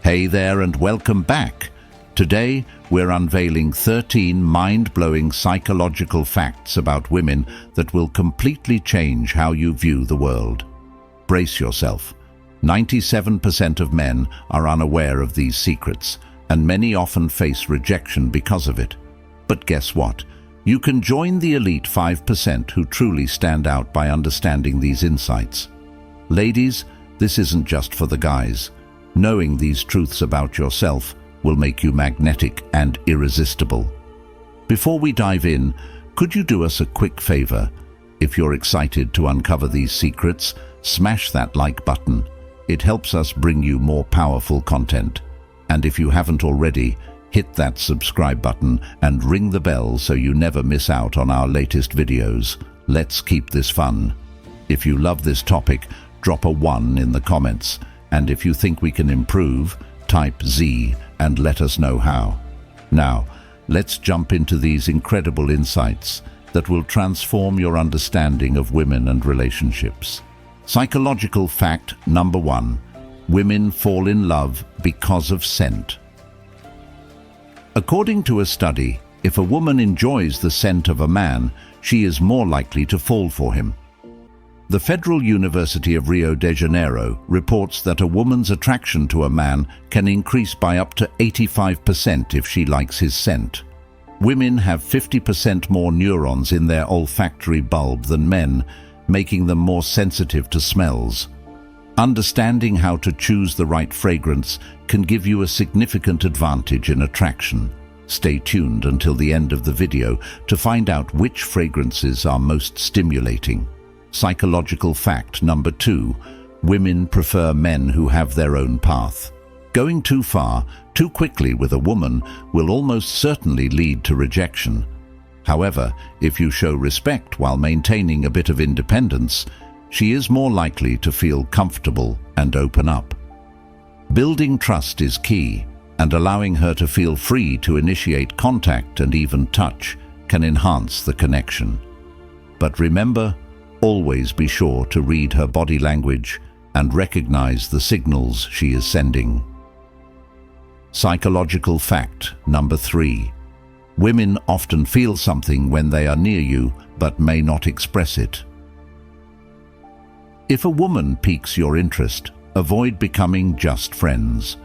Hey there and welcome back. Today, we're unveiling 13 mind-blowing psychological facts about women that will completely change how you view the world. Brace yourself. 97% of men are unaware of these secrets, and many often face rejection because of it. But guess what? You can join the elite 5% who truly stand out by understanding these insights. Ladies, this isn't just for the guys. Knowing these truths about yourself will make you magnetic and irresistible. Before we dive in, could you do us a quick favor? If you're excited to uncover these secrets, smash that like button. It helps us bring you more powerful content. And if you haven't already, hit that subscribe button and ring the bell so you never miss out on our latest videos. Let's keep this fun. If you love this topic, drop a 1 in the comments. And if you think we can improve, type Z and let us know how. Now, let's jump into these incredible insights that will transform your understanding of women and relationships. Psychological fact number 1. Women fall in love because of scent. According to a study, if a woman enjoys the scent of a man, she is more likely to fall for him. The Federal University of Rio de Janeiro reports that a woman's attraction to a man can increase by up to 85% if she likes his scent. Women have 50% more neurons in their olfactory bulb than men, making them more sensitive to smells. Understanding how to choose the right fragrance can give you a significant advantage in attraction. Stay tuned until the end of the video to find out which fragrances are most stimulating. Psychological fact number 2. Women prefer men who have their own path. Going too far, too quickly with a woman will almost certainly lead to rejection. However, if you show respect while maintaining a bit of independence, she is more likely to feel comfortable and open up. Building trust is key, and allowing her to feel free to initiate contact and even touch can enhance the connection. But remember, always be sure to read her body language and recognize the signals she is sending. Psychological fact number 3. Women often feel something when they are near you, but may not express it. If a woman piques your interest, avoid becoming just friends.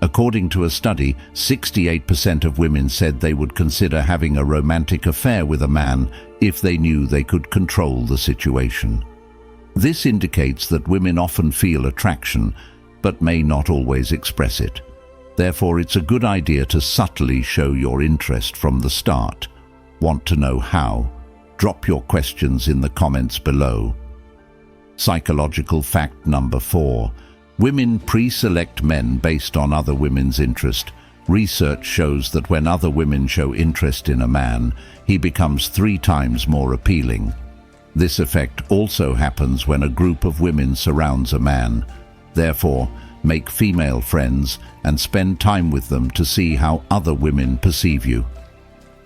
According to a study, 68% of women said they would consider having a romantic affair with a man if they knew they could control the situation. This indicates that women often feel attraction, but may not always express it. Therefore, it's a good idea to subtly show your interest from the start. Want to know how? Drop your questions in the comments below. Psychological fact number 4. Women pre-select men based on other women's interest. Research shows that when other women show interest in a man, he becomes 3 times more appealing. This effect also happens when a group of women surrounds a man. Therefore, make female friends and spend time with them to see how other women perceive you.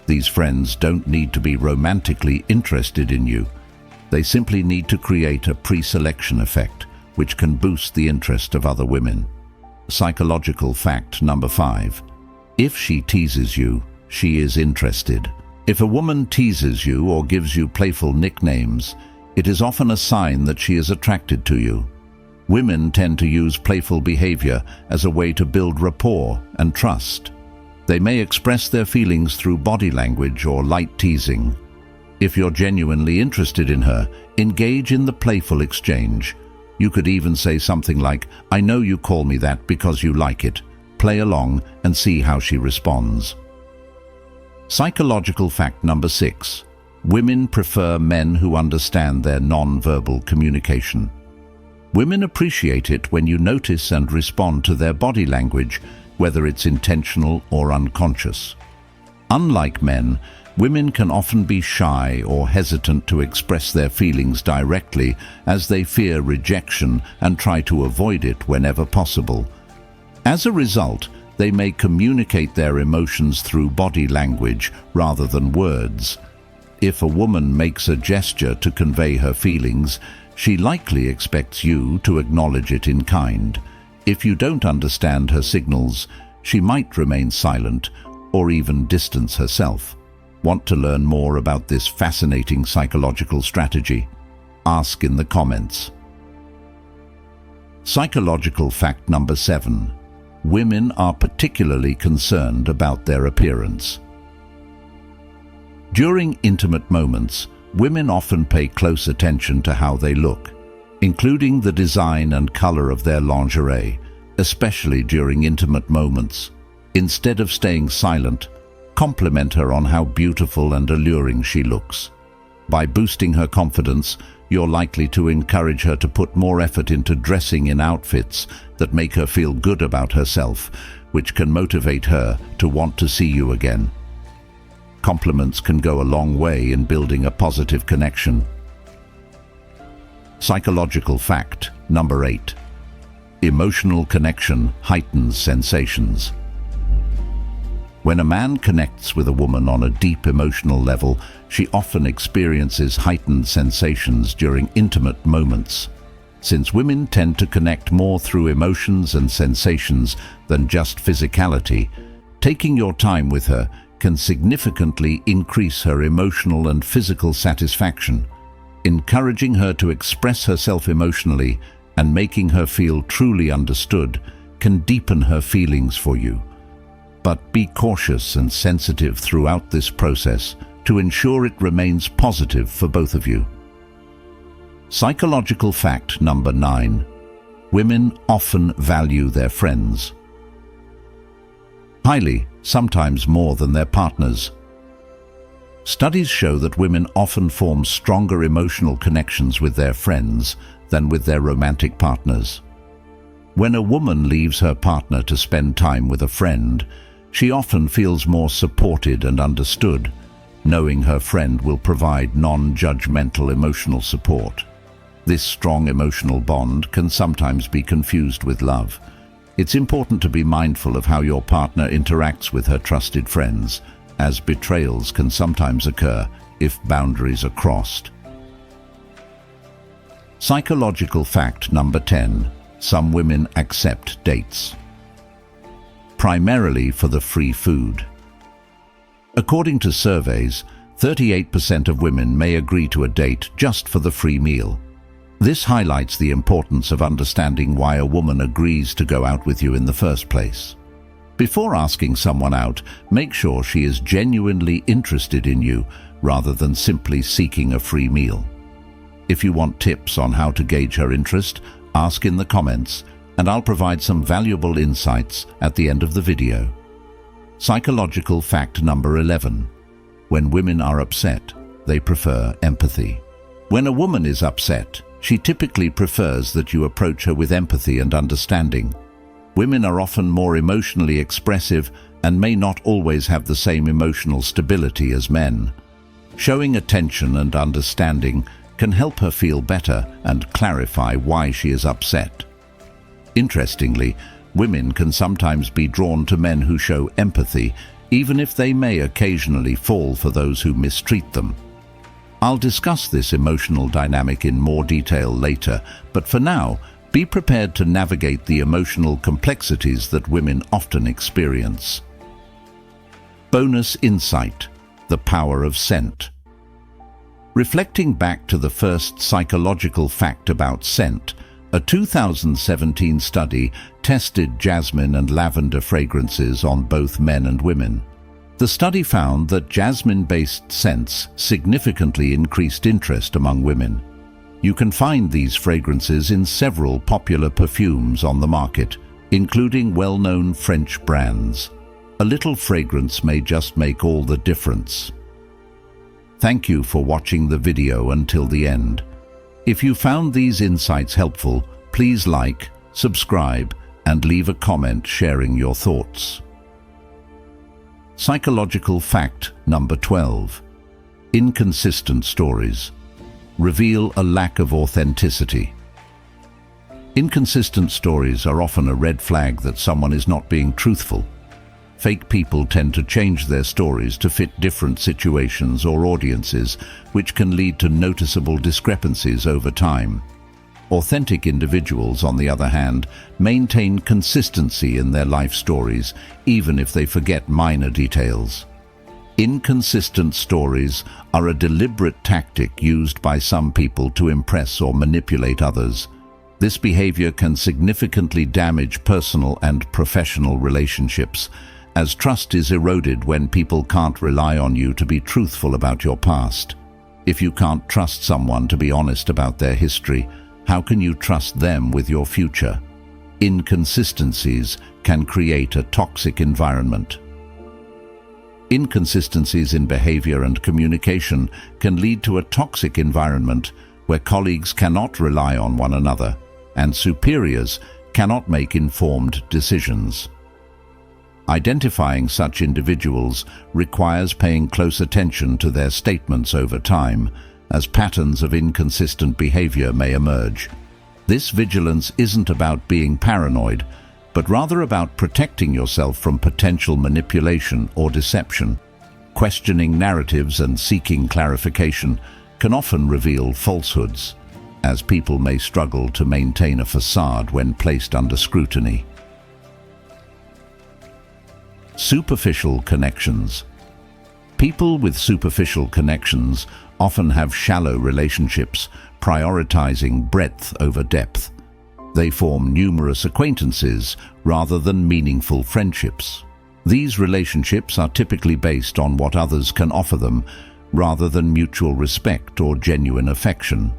These friends don't need to be romantically interested in you. They simply need to create a pre-selection effect, which can boost the interest of other women. Psychological fact number 5. If she teases you, she is interested. If a woman teases you or gives you playful nicknames, it is often a sign that she is attracted to you. Women tend to use playful behavior as a way to build rapport and trust. They may express their feelings through body language or light teasing. If you're genuinely interested in her, engage in the playful exchange. You could even say something like, "I know you call me that because you like it." Play along and see how she responds. Psychological fact number 6. Women prefer men who understand their nonverbal communication. Women appreciate it when you notice and respond to their body language, whether it's intentional or unconscious. Unlike men, women can often be shy or hesitant to express their feelings directly as they fear rejection and try to avoid it whenever possible. As a result, they may communicate their emotions through body language rather than words. If a woman makes a gesture to convey her feelings, she likely expects you to acknowledge it in kind. If you don't understand her signals, she might remain silent or even distance herself. Want to learn more about this fascinating psychological strategy? Ask in the comments. Psychological fact number 7. Women are particularly concerned about their appearance. During intimate moments, women often pay close attention to how they look, including the design and color of their lingerie, especially during intimate moments. Instead of staying silent, compliment her on how beautiful and alluring she looks. By boosting her confidence, you're likely to encourage her to put more effort into dressing in outfits that make her feel good about herself, which can motivate her to want to see you again. Compliments can go a long way in building a positive connection. Psychological fact number 8. Emotional connection heightens sensations. When a man connects with a woman on a deep emotional level, she often experiences heightened sensations during intimate moments. Since women tend to connect more through emotions and sensations than just physicality, taking your time with her can significantly increase her emotional and physical satisfaction. Encouraging her to express herself emotionally and making her feel truly understood can deepen her feelings for you. But be cautious and sensitive throughout this process to ensure it remains positive for both of you. Psychological fact number 9. Women often value their friends highly, sometimes more than their partners. Studies show that women often form stronger emotional connections with their friends than with their romantic partners. When a woman leaves her partner to spend time with a friend, she often feels more supported and understood, knowing her friend will provide non-judgmental emotional support. This strong emotional bond can sometimes be confused with love. It's important to be mindful of how your partner interacts with her trusted friends, as betrayals can sometimes occur if boundaries are crossed. Psychological fact number 10. Some women accept dates primarily for the free food. According to surveys, 38% of women may agree to a date just for the free meal. This highlights the importance of understanding why a woman agrees to go out with you in the first place. Before asking someone out, make sure she is genuinely interested in you rather than simply seeking a free meal. If you want tips on how to gauge her interest, ask in the comments, and I'll provide some valuable insights at the end of the video. Psychological fact number 11. When women are upset, they prefer empathy. When a woman is upset, she typically prefers that you approach her with empathy and understanding. Women are often more emotionally expressive and may not always have the same emotional stability as men. Showing attention and understanding can help her feel better and clarify why she is upset. Interestingly, women can sometimes be drawn to men who show empathy, even if they may occasionally fall for those who mistreat them. I'll discuss this emotional dynamic in more detail later, but for now, be prepared to navigate the emotional complexities that women often experience. Bonus insight: the power of scent. Reflecting back to the first psychological fact about scent, a 2017 study tested jasmine and lavender fragrances on both men and women. The study found that jasmine-based scents significantly increased interest among women. You can find these fragrances in several popular perfumes on the market, including well-known French brands. A little fragrance may just make all the difference. Thank you for watching the video until the end. If you found these insights helpful, please like, subscribe, and leave a comment sharing your thoughts. Psychological fact number 12. Inconsistent stories reveal a lack of authenticity. Inconsistent stories are often a red flag that someone is not being truthful. Fake people tend to change their stories to fit different situations or audiences, which can lead to noticeable discrepancies over time. Authentic individuals, on the other hand, maintain consistency in their life stories, even if they forget minor details. Inconsistent stories are a deliberate tactic used by some people to impress or manipulate others. This behavior can significantly damage personal and professional relationships, as trust is eroded when people can't rely on you to be truthful about your past. If you can't trust someone to be honest about their history, how can you trust them with your future? Inconsistencies can create a toxic environment. Inconsistencies in behavior and communication can lead to a toxic environment where colleagues cannot rely on one another and superiors cannot make informed decisions. Identifying such individuals requires paying close attention to their statements over time, as patterns of inconsistent behavior may emerge. This vigilance isn't about being paranoid, but rather about protecting yourself from potential manipulation or deception. Questioning narratives and seeking clarification can often reveal falsehoods, as people may struggle to maintain a facade when placed under scrutiny. Superficial connections. People with superficial connections often have shallow relationships, prioritizing breadth over depth. They form numerous acquaintances rather than meaningful friendships. These relationships are typically based on what others can offer them, rather than mutual respect or genuine affection.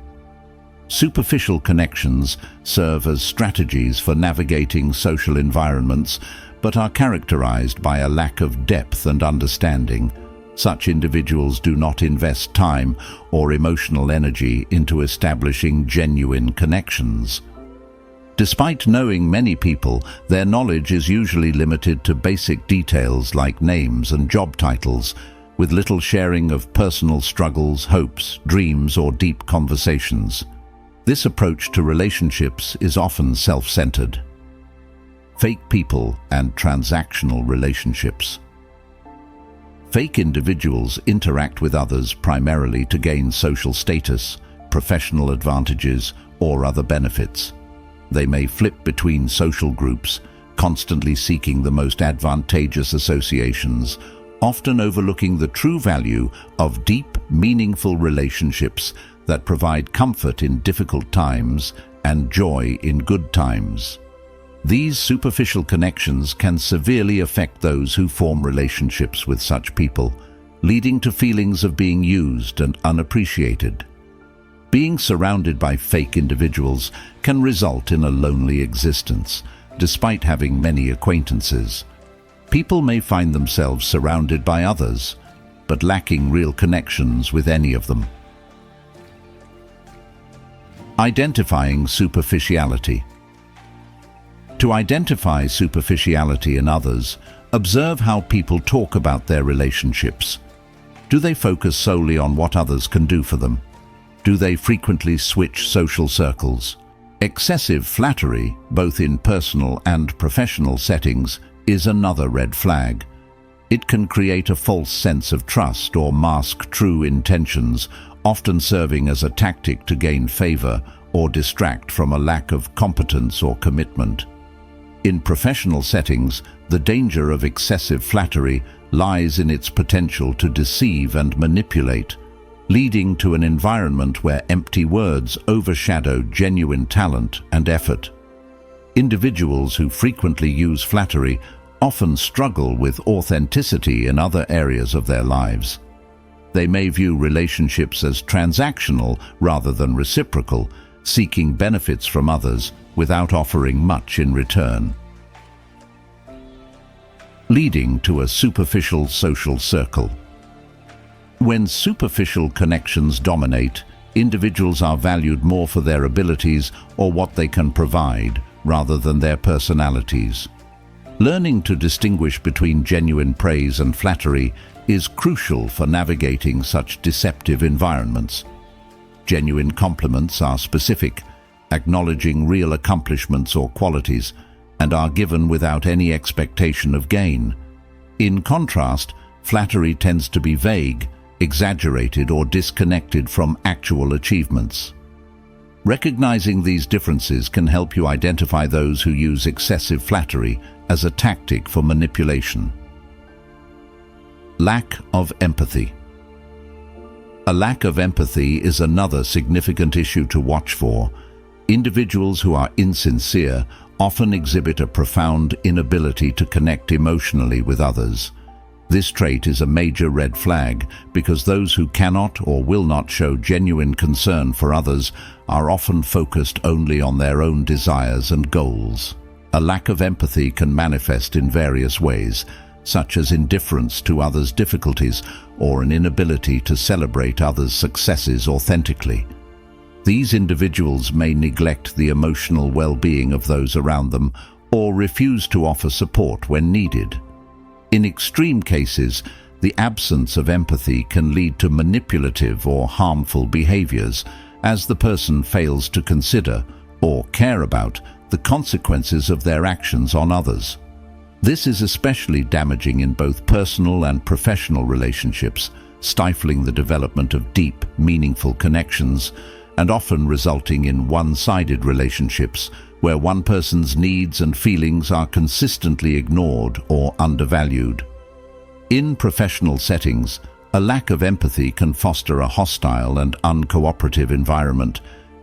Superficial connections serve as strategies for navigating social environments, but are characterized by a lack of depth and understanding. Such individuals do not invest time or emotional energy into establishing genuine connections. Despite knowing many people, their knowledge is usually limited to basic details like names and job titles, with little sharing of personal struggles, hopes, dreams, or deep conversations. This approach to relationships is often self-centered. Fake people and transactional relationships. Fake individuals interact with others primarily to gain social status, professional advantages, or other benefits. They may flip between social groups, constantly seeking the most advantageous associations, often overlooking the true value of deep, meaningful relationships that provide comfort in difficult times and joy in good times. These superficial connections can severely affect those who form relationships with such people, leading to feelings of being used and unappreciated. Being surrounded by fake individuals can result in a lonely existence, despite having many acquaintances. People may find themselves surrounded by others, but lacking real connections with any of them. Identifying superficiality. To identify superficiality in others, observe how people talk about their relationships. Do they focus solely on what others can do for them? Do they frequently switch social circles? Excessive flattery, both in personal and professional settings, is another red flag. It can create a false sense of trust or mask true intentions, often serving as a tactic to gain favor or distract from a lack of competence or commitment. In professional settings, the danger of excessive flattery lies in its potential to deceive and manipulate, leading to an environment where empty words overshadow genuine talent and effort. Individuals who frequently use flattery often struggle with authenticity in other areas of their lives. They may view relationships as transactional rather than reciprocal, seeking benefits from others without offering much in return. Leading to a superficial social circle. When superficial connections dominate, individuals are valued more for their abilities or what they can provide, rather than their personalities. Learning to distinguish between genuine praise and flattery is crucial for navigating such deceptive environments. Genuine compliments are specific, acknowledging real accomplishments or qualities, and are given without any expectation of gain. In contrast, flattery tends to be vague, exaggerated, or disconnected from actual achievements. Recognizing these differences can help you identify those who use excessive flattery as a tactic for manipulation. Lack of empathy. A lack of empathy is another significant issue to watch for. Individuals who are insincere often exhibit a profound inability to connect emotionally with others. This trait is a major red flag because those who cannot or will not show genuine concern for others are often focused only on their own desires and goals. A lack of empathy can manifest in various ways, such as indifference to others' difficulties or an inability to celebrate others' successes authentically. These individuals may neglect the emotional well-being of those around them or refuse to offer support when needed. In extreme cases, the absence of empathy can lead to manipulative or harmful behaviors, as the person fails to consider or care about the consequences of their actions on others. This is especially damaging in both personal and professional relationships, stifling the development of deep, meaningful connections, and often resulting in one-sided relationships where one person's needs and feelings are consistently ignored or undervalued. In professional settings, a lack of empathy can foster a hostile and uncooperative environment,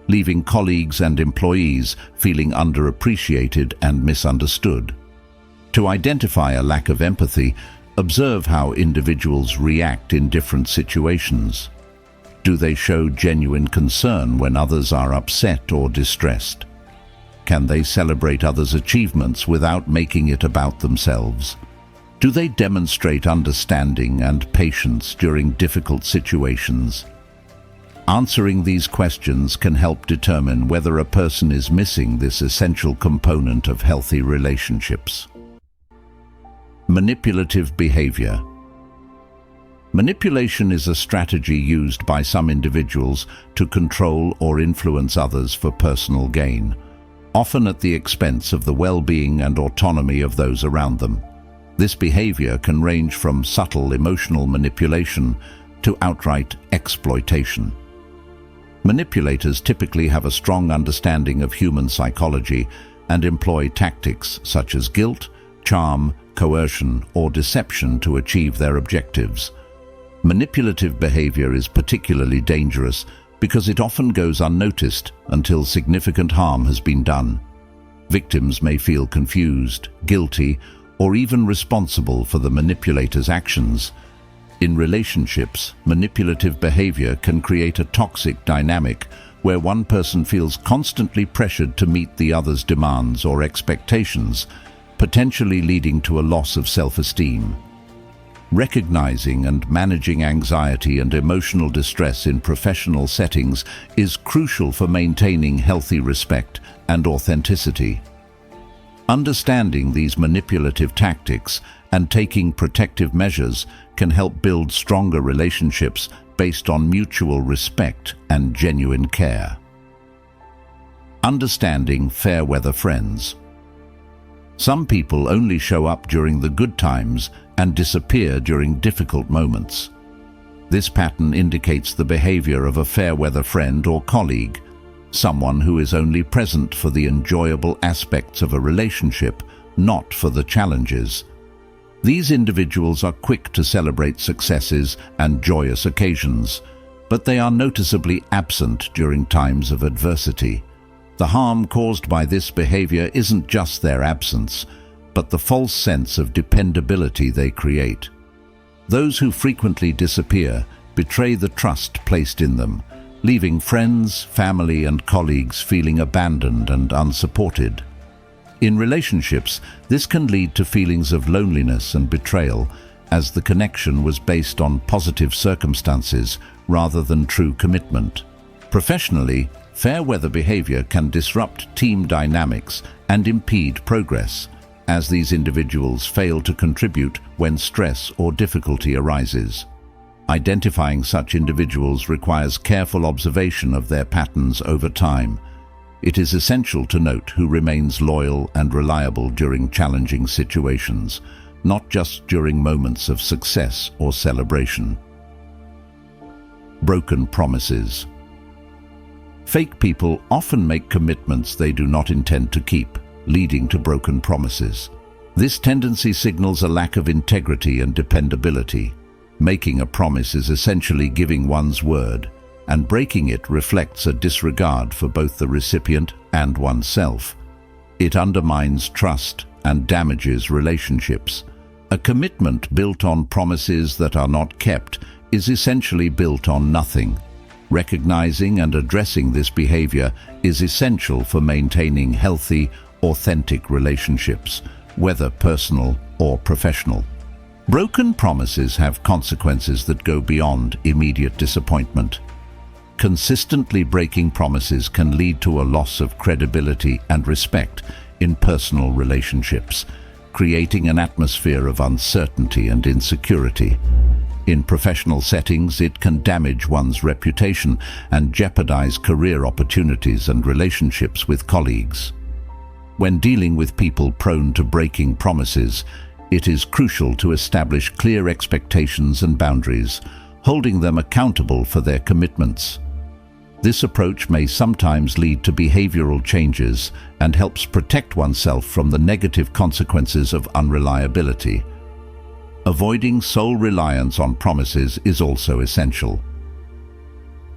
leaving colleagues and employees feeling underappreciated and misunderstood. To identify a lack of empathy, observe how individuals react in different situations. Do they show genuine concern when others are upset or distressed? Can they celebrate others' achievements without making it about themselves? Do they demonstrate understanding and patience during difficult situations? Answering these questions can help determine whether a person is missing this essential component of healthy relationships. Manipulative behavior. Manipulation is a strategy used by some individuals to control or influence others for personal gain, often at the expense of the well-being and autonomy of those around them. This behavior can range from subtle emotional manipulation to outright exploitation. Manipulators typically have a strong understanding of human psychology and employ tactics such as guilt, charm, coercion, or deception to achieve their objectives. Manipulative behavior is particularly dangerous because it often goes unnoticed until significant harm has been done. Victims may feel confused, guilty, or even responsible for the manipulator's actions. In relationships, manipulative behavior can create a toxic dynamic where one person feels constantly pressured to meet the other's demands or expectations, potentially leading to a loss of self-esteem. Recognizing and managing anxiety and emotional distress in professional settings is crucial for maintaining healthy respect and authenticity. Understanding these manipulative tactics and taking protective measures can help build stronger relationships based on mutual respect and genuine care. Understanding fair-weather friends. Some people only show up during the good times and disappear during difficult moments. This pattern indicates the behavior of a fair-weather friend or colleague, someone who is only present for the enjoyable aspects of a relationship, not for the challenges. These individuals are quick to celebrate successes and joyous occasions, but they are noticeably absent during times of adversity. The harm caused by this behavior isn't just their absence, but the false sense of dependability they create. Those who frequently disappear betray the trust placed in them, leaving friends, family, and colleagues feeling abandoned and unsupported. In relationships, this can lead to feelings of loneliness and betrayal, as the connection was based on positive circumstances rather than true commitment. Professionally, fair-weather behavior can disrupt team dynamics and impede progress, as these individuals fail to contribute when stress or difficulty arises. Identifying such individuals requires careful observation of their patterns over time. It is essential to note who remains loyal and reliable during challenging situations, not just during moments of success or celebration. Broken promises. Fake people often make commitments they do not intend to keep, leading to broken promises. This tendency signals a lack of integrity and dependability. Making a promise is essentially giving one's word, and breaking it reflects a disregard for both the recipient and oneself. It undermines trust and damages relationships. A commitment built on promises that are not kept is essentially built on nothing. Recognizing and addressing this behavior is essential for maintaining healthy, authentic relationships, whether personal or professional. Broken promises have consequences that go beyond immediate disappointment. Consistently breaking promises can lead to a loss of credibility and respect in personal relationships, creating an atmosphere of uncertainty and insecurity. In professional settings, it can damage one's reputation and jeopardize career opportunities and relationships with colleagues. When dealing with people prone to breaking promises, it is crucial to establish clear expectations and boundaries, holding them accountable for their commitments. This approach may sometimes lead to behavioral changes and helps protect oneself from the negative consequences of unreliability. Avoiding sole reliance on promises is also essential.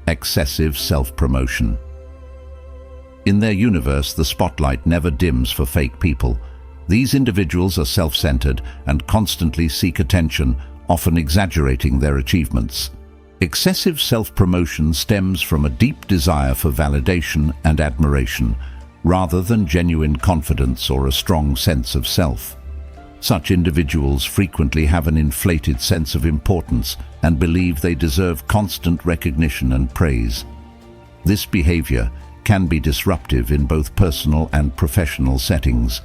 Excessive self-promotion. In their universe, the spotlight never dims for fake people. These individuals are self-centered and constantly seek attention, often exaggerating their achievements. Excessive self-promotion stems from a deep desire for validation and admiration, rather than genuine confidence or a strong sense of self. Such individuals frequently have an inflated sense of importance and believe they deserve constant recognition and praise. This behavior can be disruptive in both personal and professional settings.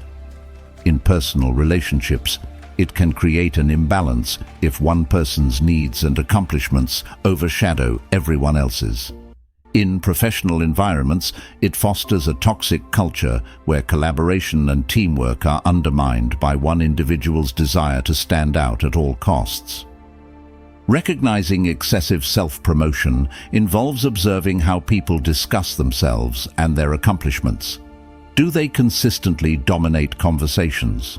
In personal relationships, it can create an imbalance if one person's needs and accomplishments overshadow everyone else's. In professional environments, it fosters a toxic culture where collaboration and teamwork are undermined by one individual's desire to stand out at all costs. Recognizing excessive self-promotion involves observing how people discuss themselves and their accomplishments. Do they consistently dominate conversations?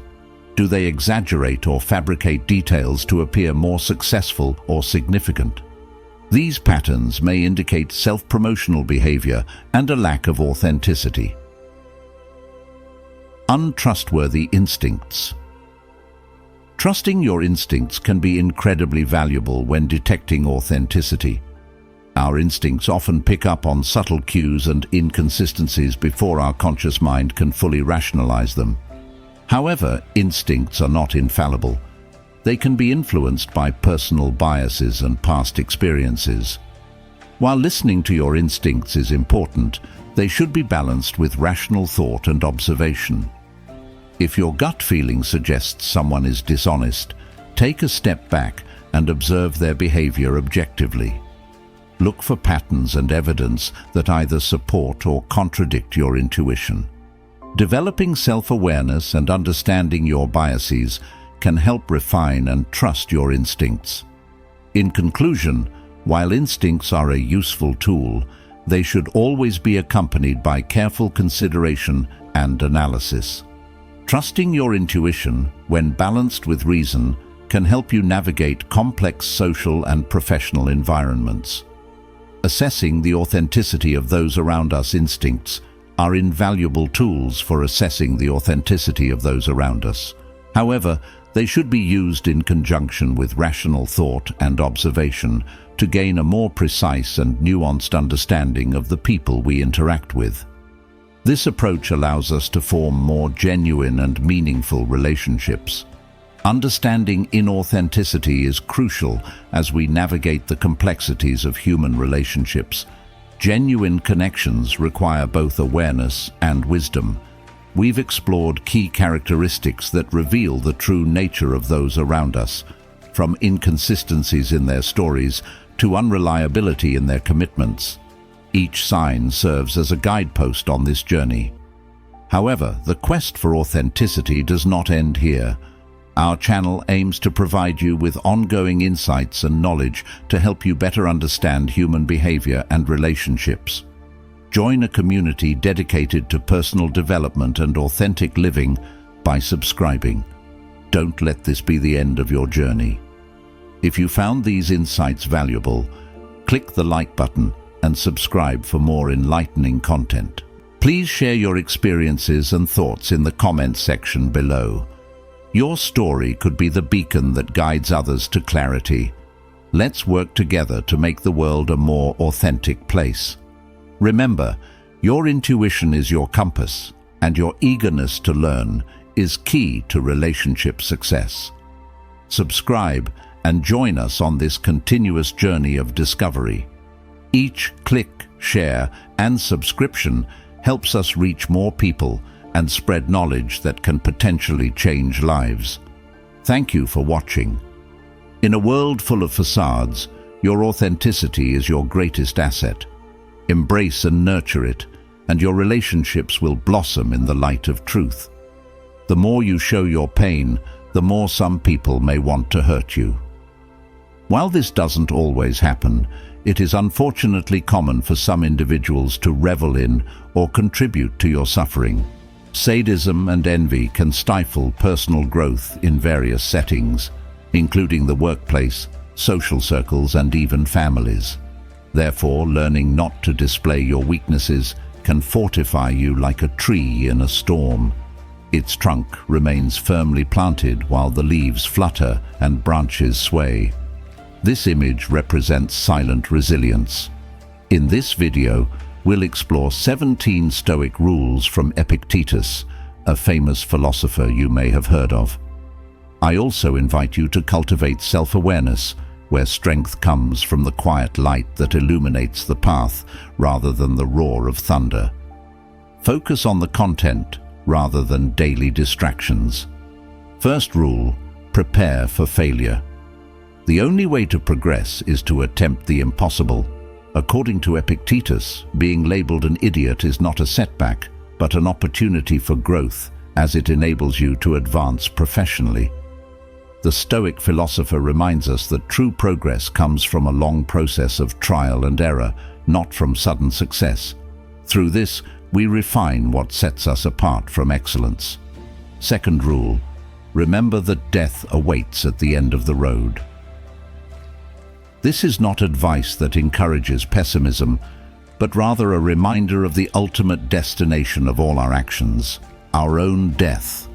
Do they exaggerate or fabricate details to appear more successful or significant? These patterns may indicate self-promotional behavior and a lack of authenticity. Untrustworthy instincts. Trusting your instincts can be incredibly valuable when detecting authenticity. Our instincts often pick up on subtle cues and inconsistencies before our conscious mind can fully rationalize them. However, instincts are not infallible. They can be influenced by personal biases and past experiences. While listening to your instincts is important, they should be balanced with rational thought and observation. If your gut feeling suggests someone is dishonest, take a step back and observe their behavior objectively. Look for patterns and evidence that either support or contradict your intuition. Developing self-awareness and understanding your biases can help refine and trust your instincts. In conclusion, while instincts are a useful tool, they should always be accompanied by careful consideration and analysis. Trusting your intuition, when balanced with reason, can help you navigate complex social and professional environments. Assessing the authenticity of those around us instincts are invaluable tools for assessing the authenticity of those around us. However, they should be used in conjunction with rational thought and observation to gain a more precise and nuanced understanding of the people we interact with. This approach allows us to form more genuine and meaningful relationships. Understanding inauthenticity is crucial as we navigate the complexities of human relationships. Genuine connections require both awareness and wisdom. We've explored key characteristics that reveal the true nature of those around us, from inconsistencies in their stories to unreliability in their commitments. Each sign serves as a guidepost on this journey. However, the quest for authenticity does not end here. Our channel aims to provide you with ongoing insights and knowledge to help you better understand human behavior and relationships. Join a community dedicated to personal development and authentic living by subscribing. Don't let this be the end of your journey. If you found these insights valuable, click the like button and subscribe for more enlightening content. Please share your experiences and thoughts in the comments section below. Your story could be the beacon that guides others to clarity. Let's work together to make the world a more authentic place. Remember, your intuition is your compass, and your eagerness to learn is key to relationship success. Subscribe and join us on this continuous journey of discovery. Each click, share, and subscription helps us reach more people and spread knowledge that can potentially change lives. Thank you for watching. In a world full of facades, your authenticity is your greatest asset. Embrace and nurture it, and your relationships will blossom in the light of truth. The more you show your pain, the more some people may want to hurt you. While this doesn't always happen, it is unfortunately common for some individuals to revel in or contribute to your suffering. Sadism and envy can stifle personal growth in various settings, including the workplace, social circles, and even families. Therefore, learning not to display your weaknesses can fortify you like a tree in a storm. Its trunk remains firmly planted while the leaves flutter and branches sway. This image represents silent resilience. In this video, we'll explore 17 Stoic rules from Epictetus, a famous philosopher you may have heard of. I also invite you to cultivate self-awareness, where strength comes from the quiet light that illuminates the path rather than the roar of thunder. Focus on the content rather than daily distractions. First rule, prepare for failure. The only way to progress is to attempt the impossible. According to Epictetus, being labeled an idiot is not a setback, but an opportunity for growth, as it enables you to advance professionally. The Stoic philosopher reminds us that true progress comes from a long process of trial and error, not from sudden success. Through this, we refine what sets us apart from excellence. Second rule, remember that death awaits at the end of the road. This is not advice that encourages pessimism, but rather a reminder of the ultimate destination of all our actions, our own death.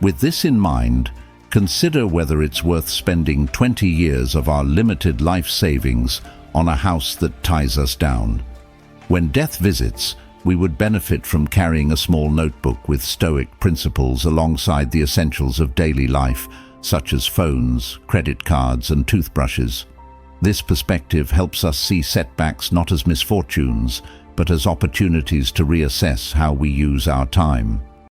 With this in mind, consider whether it's worth spending 20 years of our limited life savings on a house that ties us down. When death visits, we would benefit from carrying a small notebook with Stoic principles alongside the essentials of daily life, such as phones, credit cards, and toothbrushes. This perspective helps us see setbacks not as misfortunes, but as opportunities to reassess how we use our time.